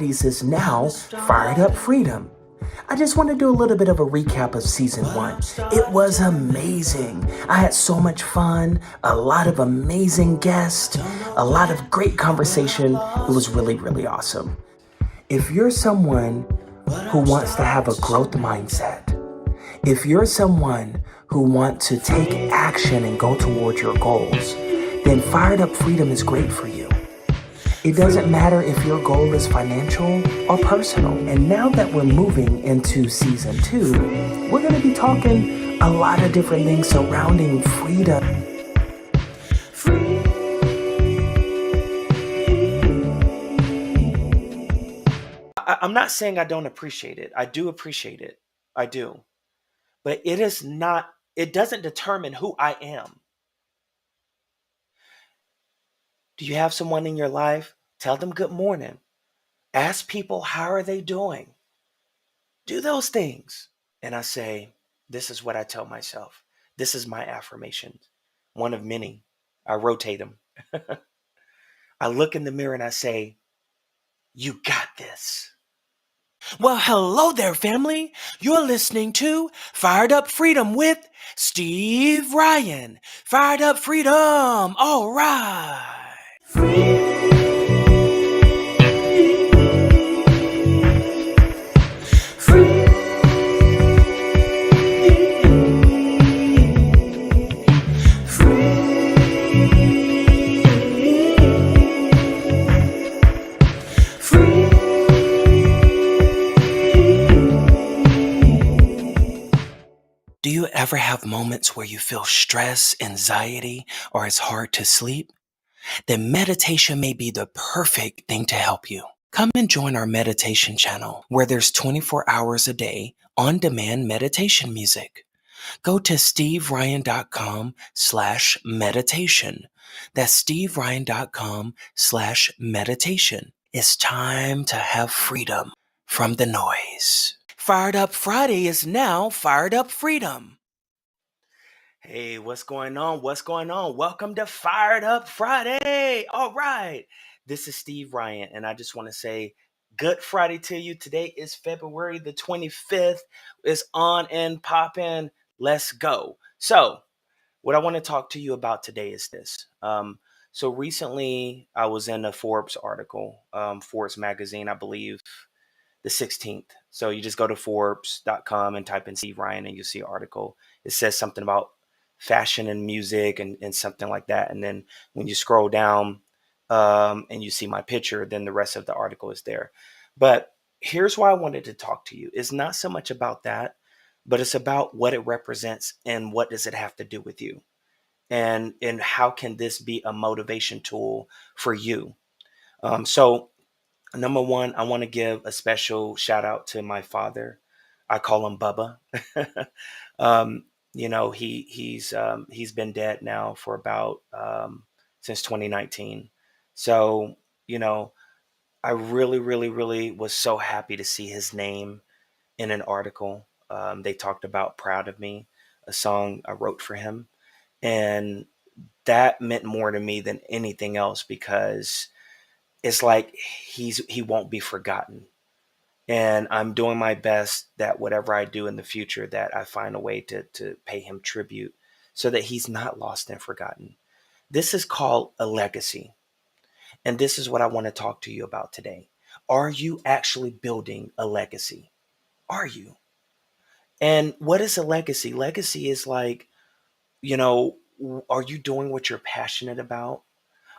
Is now Fired Up Freedom. I just want to do a little bit of a recap of season 1. It was amazing. I had so much fun, a lot of amazing guests, a lot of great conversation. It was really, really awesome. If you're someone who wants to have a growth mindset, if you're someone who wants to take action and go towards your goals, then Fired Up Freedom is great for you. It doesn't matter if your goal is financial or personal. And now that we're moving into season 2, we're going to be talking a lot of different things surrounding freedom. I'm not saying I don't appreciate it. I do appreciate it. I do. But it doesn't determine who I am. Do you have someone in your life? Tell them good morning. Ask people, how are they doing? Do those things. And I say, this is what I tell myself. This is my affirmation. One of many. I rotate them. I look in the mirror and I say, you got this. Well, hello there, family. You're listening to Fired Up Freedom with Steve Ryan. Fired Up Freedom. All right. Do you ever have moments where you feel stress, anxiety, or it's hard to sleep? Then meditation may be the perfect thing to help you. Come and join our meditation channel where there's 24 hours a day on-demand meditation music. Go to steveryan.com/meditation. That's steveryan.com/meditation. It's time to have freedom from the noise. Fired Up Friday is now Fired Up Freedom. Hey, what's going on? What's going on? Welcome to Fired Up Friday. All right. This is Steve Ryan, and I just want to say good Friday to you. Today is February the 25th. It's on and popping. Let's go. So, what I want to talk to you about today is this. So recently I was in a Forbes article, Forbes magazine, I believe the 16th. So you just go to Forbes.com and type in Steve Ryan and you see an article. It says something about fashion and music and something like that. And then when you scroll down and you see my picture, then the rest of the article is there. But here's why I wanted to talk to you. It's not so much about that, but it's about what it represents and what does it have to do with you. And how can this be a motivation tool for you? So number one, I want to give a special shout out to my father. I call him Bubba. He's been dead now for about since 2019. So I really, really, really was so happy to see his name in an article. They talked about "Proud of Me," a song I wrote for him, and that meant more to me than anything else because it's like he won't be forgotten. And I'm doing my best that whatever I do in the future, that I find a way to pay him tribute so that he's not lost and forgotten. This is called a legacy. And this is what I want to talk to you about today. Are you actually building a legacy? Are you? And what is a legacy? Legacy is like, are you doing what you're passionate about?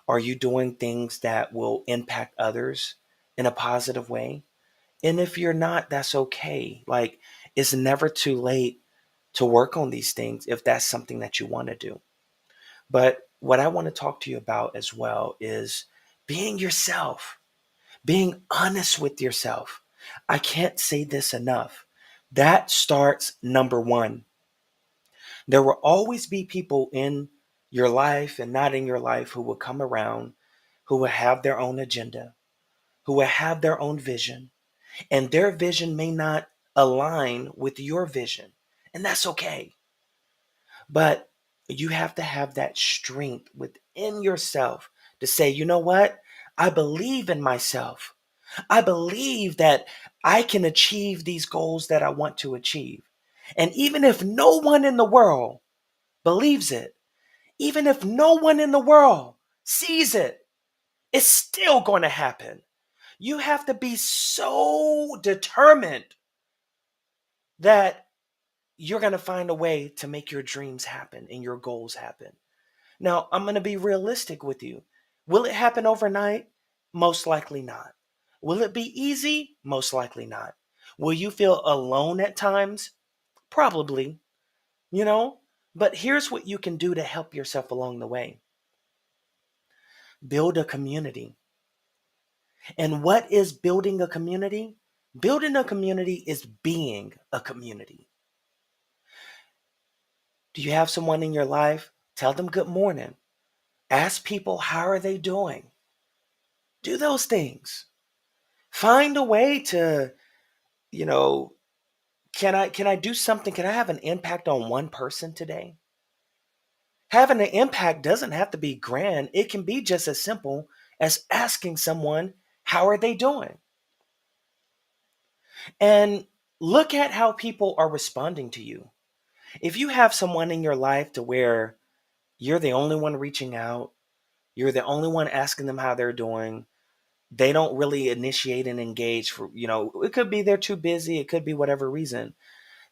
Are you doing things that will impact others in a positive way? And if you're not, that's okay. Like, it's never too late to work on these things if that's something that you want to do. But what I want to talk to you about as well is being yourself, being honest with yourself. I can't say this enough. That starts number one. There will always be people in your life and not in your life who will come around, who will have their own agenda, who will have their own vision, and their vision may not align with your vision. And that's okay. But you have to have that strength within yourself to say, you know what? I believe in myself. I believe that I can achieve these goals that I want to achieve. And even if no one in the world believes it, even if no one in the world sees it, it's still going to happen. You have to be so determined that you're going to find a way to make your dreams happen and your goals happen. Now, I'm going to be realistic with you. Will it happen overnight? Most likely not. Will it be easy? Most likely not. Will you feel alone at times? Probably, you know? But here's what you can do to help yourself along the way: build a community. And what is building a community? Building a community is being a community. Do you have someone in your life? Tell them good morning. Ask people, how are they doing? Do those things. Find a way to, you know, can I do something? Can I have an impact on one person today? Having an impact doesn't have to be grand. It can be just as simple as asking someone, how are they doing? And look at how people are responding to you. If you have someone in your life to where you're the only one reaching out, you're the only one asking them how they're doing, they don't really initiate and engage for, it could be they're too busy, it could be whatever reason.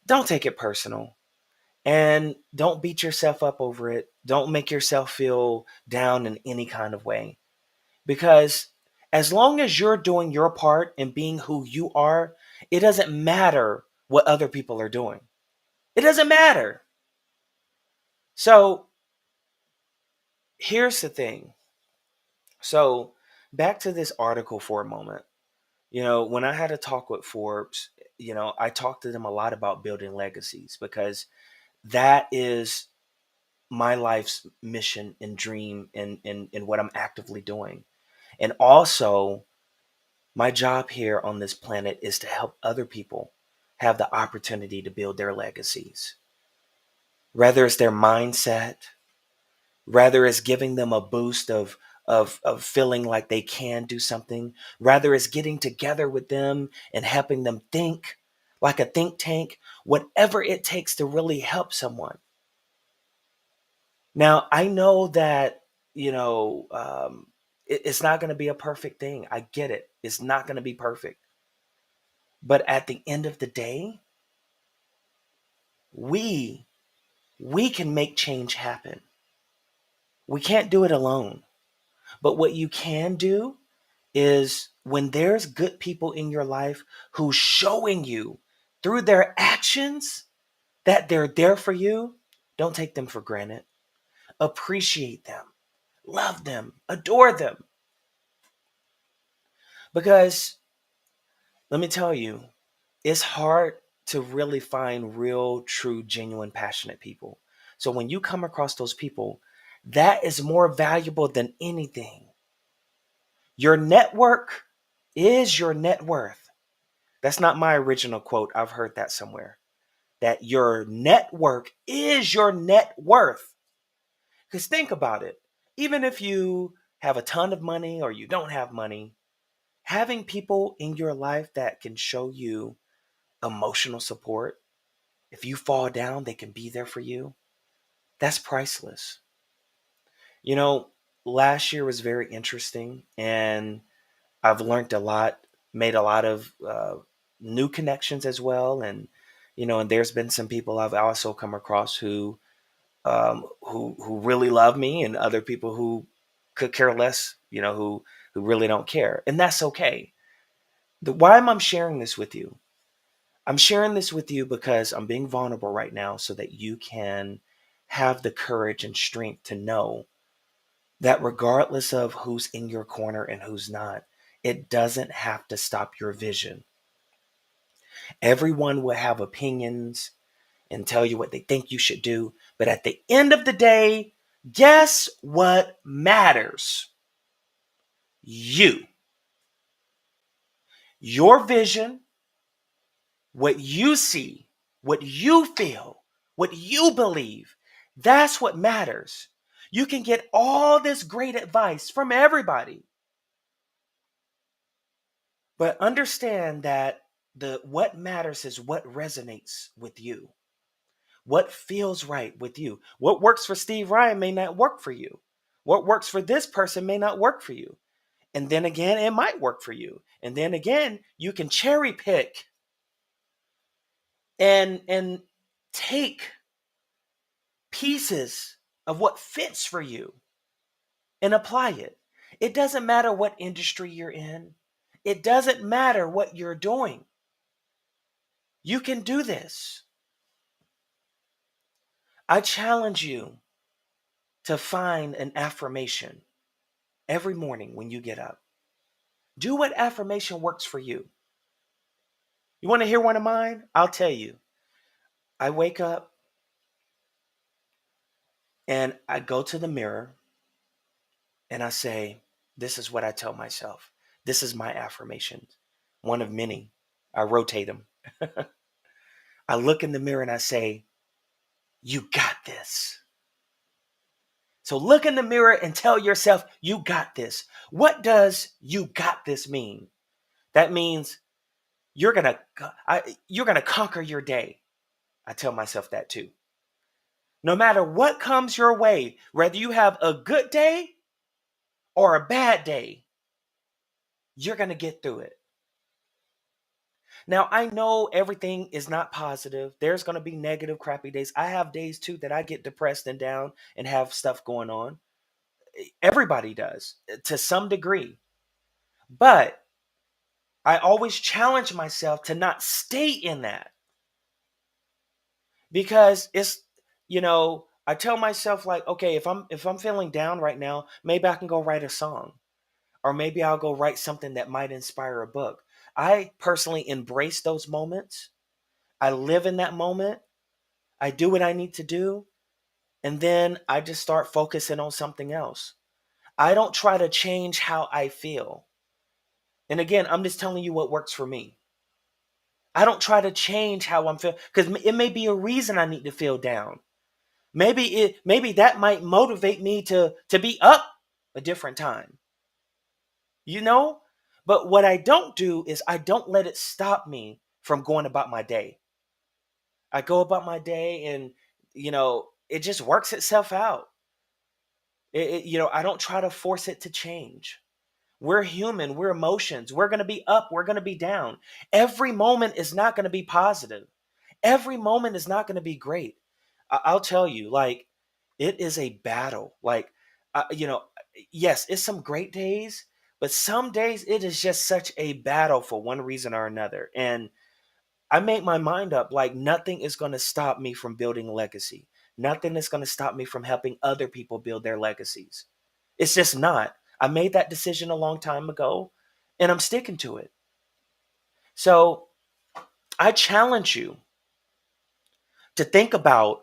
Don't take it personal. And don't beat yourself up over it. Don't make yourself feel down in any kind of way. Because as long as you're doing your part and being who you are, it doesn't matter what other people are doing. It doesn't matter. So here's the thing. So back to this article for a moment. When I had a talk with Forbes, I talked to them a lot about building legacies because that is my life's mission and dream and what I'm actively doing. And also, my job here on this planet is to help other people have the opportunity to build their legacies. Whether it's their mindset, rather it's giving them a boost of feeling like they can do something, rather it's getting together with them and helping them think like a think tank, whatever it takes to really help someone. Now, I know that, it's not going to be a perfect thing. I get it. It's not going to be perfect. But at the end of the day, we we can make change happen. We can't do it alone. But what you can do is when there's good people in your life who's showing you through their actions that they're there for you, don't take them for granted. Appreciate them, love them, adore them. Because let me tell you, it's hard to really find real, true, genuine, passionate people. So when you come across those people, that is more valuable than anything. Your network is your net worth. That's not my original quote. I've heard that somewhere. That your network is your net worth. Because think about it. Even if you have a ton of money or you don't have money, having people in your life that can show you emotional support, if you fall down, they can be there for you. That's priceless. You know, Last year was very interesting and I've learned a lot, made a lot of new connections as well. And there's been some people I've also come across who really love me and other people who could care less, who really don't care. And that's okay. Why am I sharing this with you? I'm sharing this with you because I'm being vulnerable right now so that you can have the courage and strength to know that regardless of who's in your corner and who's not, it doesn't have to stop your vision. Everyone will have opinions and tell you what they think you should do. But at the end of the day, guess what matters? You, your vision, what you see, what you feel, what you believe. That's what matters. You can get all this great advice from everybody. But understand that the what matters is what resonates with you. What feels right with you. What works for Steve Ryan may not work for you. What works for this person may not work for you. And then again, it might work for you. And then again, you can cherry pick and take pieces of what fits for you and apply it. It doesn't matter what industry you're in. It doesn't matter what you're doing. You can do this. I challenge you to find an affirmation every morning when you get up. Do what affirmation works for you. You want to hear one of mine? I'll tell you. I wake up and I go to the mirror and I say, this is what I tell myself. This is my affirmation. One of many. I rotate them. I look in the mirror and I say, you got this. So look in the mirror and tell yourself, you got this. What does you got this mean? That means you're going to conquer your day. I tell myself that too. No matter what comes your way, whether you have a good day or a bad day, you're going to get through it. Now, I know everything is not positive. There's going to be negative, crappy days. I have days too that I get depressed and down and have stuff going on. Everybody does to some degree. But I always challenge myself to not stay in that because I tell myself like, okay, if I'm feeling down right now, maybe I can go write a song or maybe I'll go write something that might inspire a book. I personally embrace those moments. I live in that moment. I do what I need to do. And then I just start focusing on something else. I don't try to change how I feel. And again, I'm just telling you what works for me. I don't try to change how I'm feeling because it may be a reason I need to feel down. Maybe that might motivate me to be up a different time. You know? But what I don't do is I don't let it stop me from going about my day. I go about my day and it just works itself out. I don't try to force it to change. We're human, we're emotions. We're going to be up, we're going to be down. Every moment is not going to be positive. Every moment is not going to be great. I'll tell you, like, it is a battle. Like, yes, it's some great days, but some days it is just such a battle for one reason or another. And I made my mind up like nothing is going to stop me from building a legacy. Nothing is going to stop me from helping other people build their legacies. It's just not. I made that decision a long time ago and I'm sticking to it. So I challenge you to think about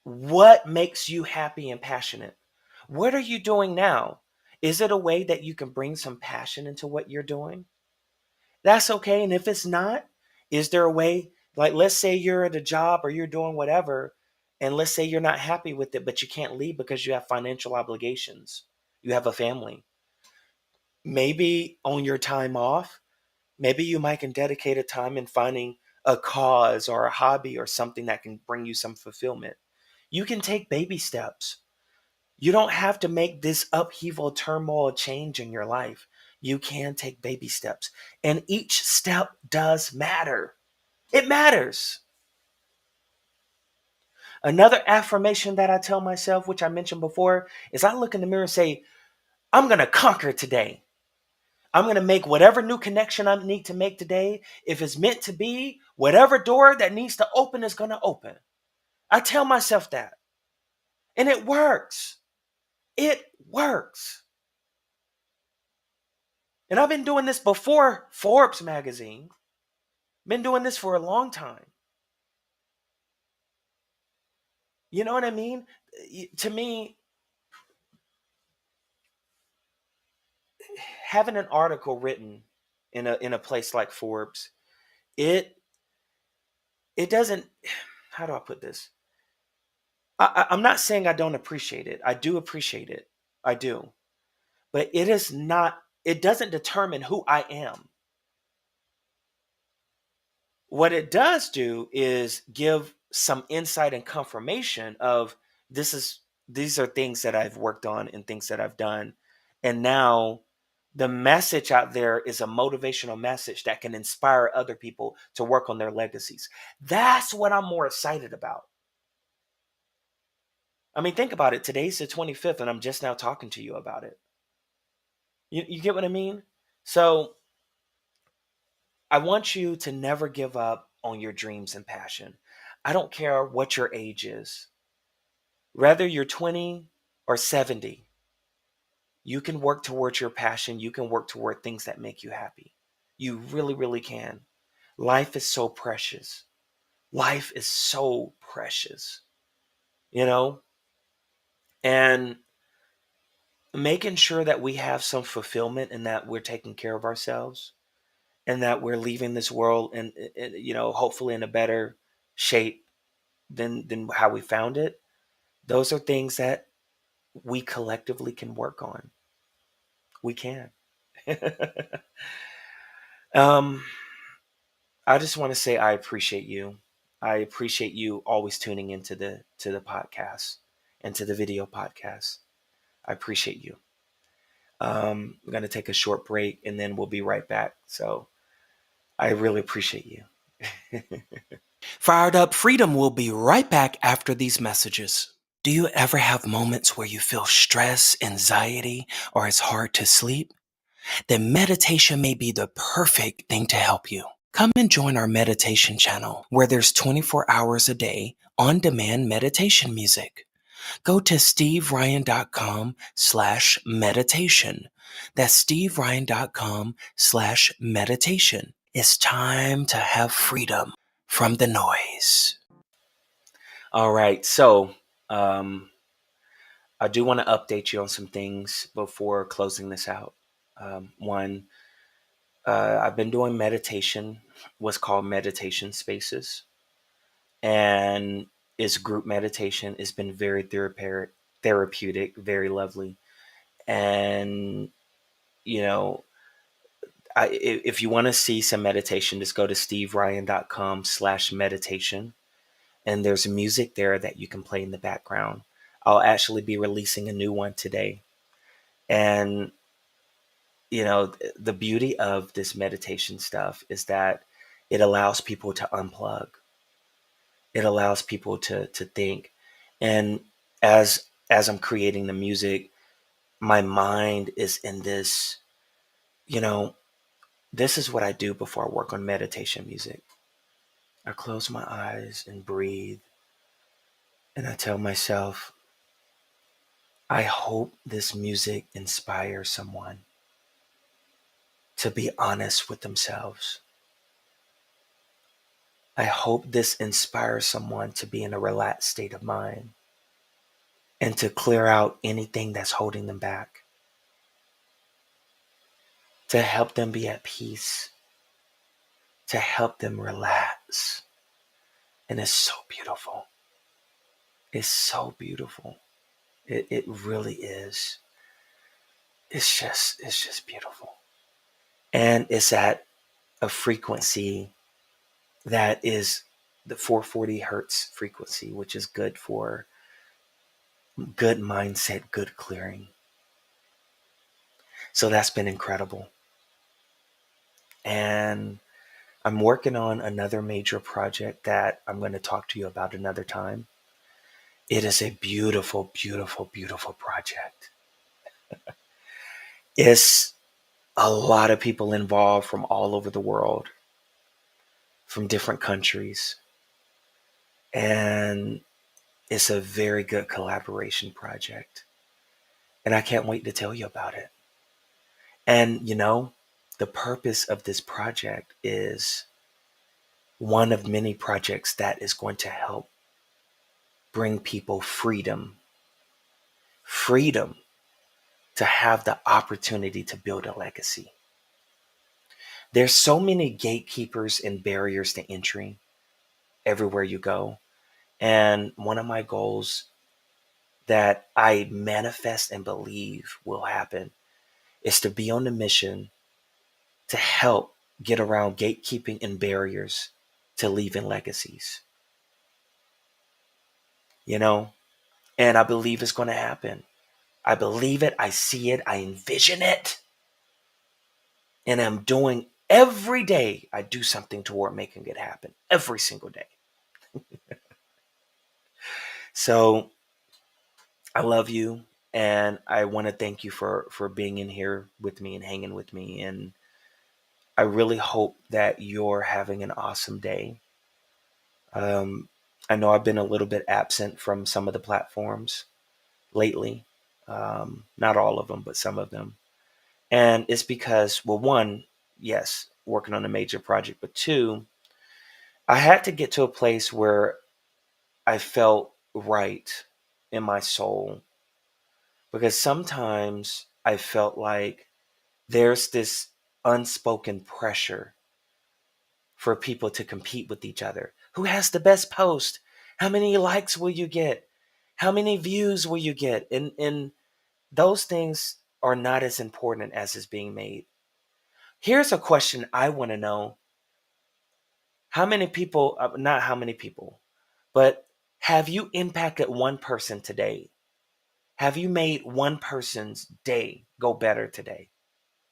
what makes you happy and passionate. What are you doing now? Is it a way that you can bring some passion into what you're doing? That's okay. And if it's not, is there a way, like, let's say you're at a job or you're doing whatever, and let's say you're not happy with it, but you can't leave because you have financial obligations, you have a family. Maybe on your time off, maybe you might can dedicate a time in finding a cause or a hobby or something that can bring you some fulfillment. You can take baby steps. You don't have to make this upheaval, turmoil change in your life. You can take baby steps. And each step does matter. It matters. Another affirmation that I tell myself, which I mentioned before, is I look in the mirror and say, I'm going to conquer today. I'm going to make whatever new connection I need to make today. If it's meant to be, whatever door that needs to open is going to open. I tell myself that. And it works. It works. And I've been doing this before Forbes magazine. Been doing this for a long time. You know what I mean? To me, having an article written in a place like Forbes, it it doesn't. How do I put this? I'm not saying I don't appreciate it. I do appreciate it. I do, but it is not it doesn't determine who I am. What it does do is give some insight and confirmation of this is these are things that I've worked on and things that I've done. And now the message out there is a motivational message that can inspire other people to work on their legacies. That's what I'm more excited about. I mean, think about it. Today's the 25th, and I'm just now talking to you about it. You get what I mean? So I want you to never give up on your dreams and passion. I don't care what your age is. Whether you're 20 or 70, you can work towards your passion. You can work toward things that make you happy. You really, really can. Life is so precious. Life is so precious, you know? And making sure that we have some fulfillment and that we're taking care of ourselves and that we're leaving this world and hopefully in a better shape than how we found it. Those are things that we collectively can work on. We can. um, I just want to say I appreciate you. I appreciate you always tuning into the podcast and to the video podcast. I appreciate you. We're gonna take a short break and then we'll be right back. So I really appreciate you. Fired Up Freedom will be right back after these messages. Do you ever have moments where you feel stress, anxiety, or it's hard to sleep? Then meditation may be the perfect thing to help you. Come and join our meditation channel where there's 24 hours a day on-demand meditation music. Go to steveryan.com/meditation. That's steveryan.com/meditation. It's time to have freedom from the noise. All right. So, I do want to update you on some things before closing this out. One, I've been doing meditation, what's called meditation spaces, and it's group meditation. It's been very therapeutic, very lovely. And, you know, if you want to see some meditation, just go to steveryan.com/meditation. And there's music there that you can play in the background. I'll actually be releasing a new one today. And, the beauty of this meditation stuff is that it allows people to unplug. It allows people to think. And as I'm creating the music, my mind is in this, you know, this is what I do before I work on meditation music. I close my eyes and breathe, and I tell myself, I hope this music inspires someone to be honest with themselves. I hope this inspires someone to be in a relaxed state of mind and to clear out anything that's holding them back, to help them be at peace, to help them relax. And it's so beautiful. It's so beautiful. It really is. It's just beautiful. And it's at a frequency that is the 440 hertz frequency, which is good for good mindset, good clearing. So that's been incredible. And I'm working on another major project that I'm going to talk to you about another time. It is a beautiful, beautiful, beautiful project. It's a lot of people involved from all over the world, from different countries. And it's a very good collaboration project. And I can't wait to tell you about it. And, the purpose of this project is one of many projects that is going to help bring people freedom to have the opportunity to build a legacy. There's so many gatekeepers and barriers to entry everywhere you go. And one of my goals that I manifest and believe will happen is to be on the mission to help get around gatekeeping and barriers to leaving legacies, you know? And I believe it's going to happen. I believe it. I see it. I envision it. And I'm doing every day, I do something toward making it happen every single day. So I love you. And I want to thank you for being in here with me and hanging with me. And I really hope that you're having an awesome day. Um, I know I've been a little bit absent from some of the platforms lately. Not all of them, but some of them. And it's because, well, one, yes, working on a major project, but two, I had to get to a place where I felt right in my soul because sometimes I felt like there's this unspoken pressure for people to compete with each other. Who has the best post? How many likes will you get? How many views will you get? And those things are not as important as is being made. Here's a question I want to know. How many people, not how many people, but have you impacted one person today? Have you made one person's day go better today?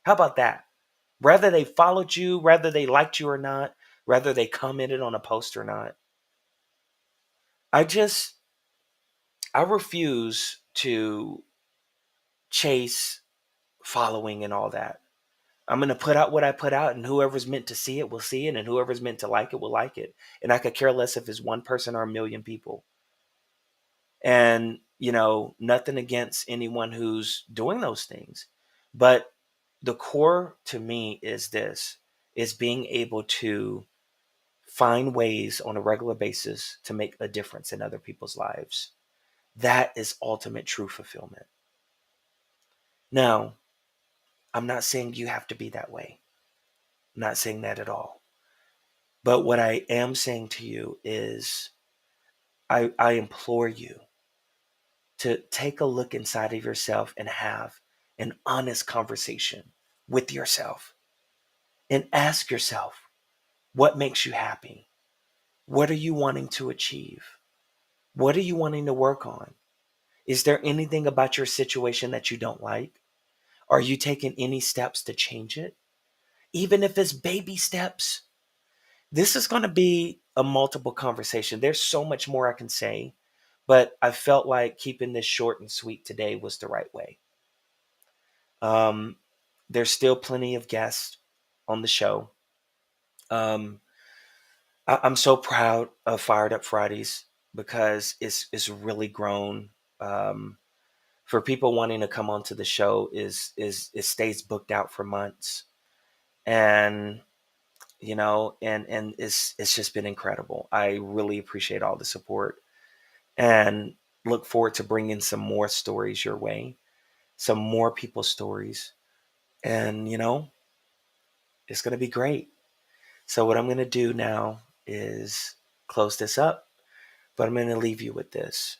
How about that? Whether they followed you, whether they liked you or not, whether they commented on a post or not. I just, I refuse to chase following and all that. I'm going to put out what I put out, and whoever's meant to see it will see it, and whoever's meant to like it will like it. And I could care less if it's one person or a million people. And, nothing against anyone who's doing those things. But the core to me is this is being able to find ways on a regular basis to make a difference in other people's lives. That is ultimate true fulfillment. Now, I'm not saying you have to be that way. I'm not saying that at all. But what I am saying to you is I implore you to take a look inside of yourself and have an honest conversation with yourself and ask yourself, what makes you happy? What are you wanting to achieve? What are you wanting to work on? Is there anything about your situation that you don't like? Are you taking any steps to change it? Even if it's baby steps, this is going to be a multiple conversation. There's so much more I can say, but I felt like keeping this short and sweet today was the right way. Um, there's still plenty of guests on the show. Um, I'm so proud of Fired Up Fridays because it's really grown. Um, for people wanting to come onto the show is it stays booked out for months, and and it's just been incredible. I really appreciate all the support and look forward to bringing some more stories your way, some more people's stories, and it's going to be great. So what I'm going to do now is close this up, but I'm going to leave you with this.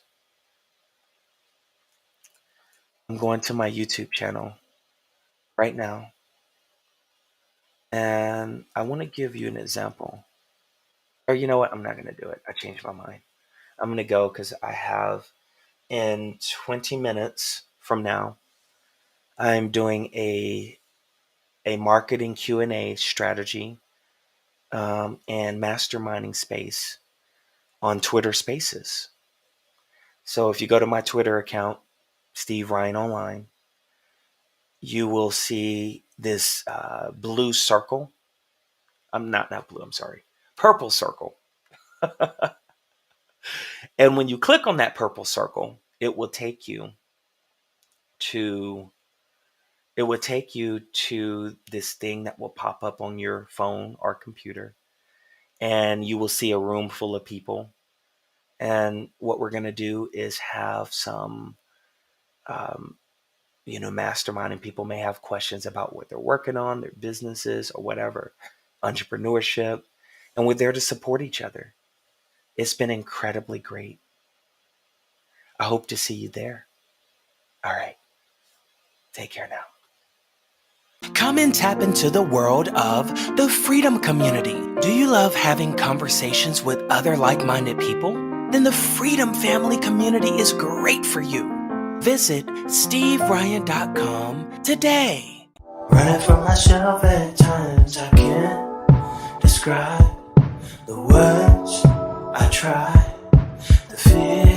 I'm going to my YouTube channel right now, and I want to give you an example. Or you know what? I'm not going to do it. I changed my mind. I'm going to go because I have in 20 minutes from now, I'm doing a marketing Q&A strategy and masterminding space on Twitter Spaces. So if you go to my Twitter account, Steve Ryan Online, you will see this blue circle. I'm not blue. I'm sorry, purple circle. And when you click on that purple circle, to it will take you to this thing that will pop up on your phone or computer, and you will see a room full of people. And what we're going to do is have some, um, masterminding. People may have questions about what they're working on, their businesses, or whatever, entrepreneurship, and we're there to support each other. It's been incredibly great. I hope to see you there. All right. Take care now. Come and tap into the world of the Freedom Community. Do you love having conversations with other like-minded people? Then the Freedom Family Community is great for you. Visit steveryan.com today. Running from myself at times I can't describe the words I try, the fear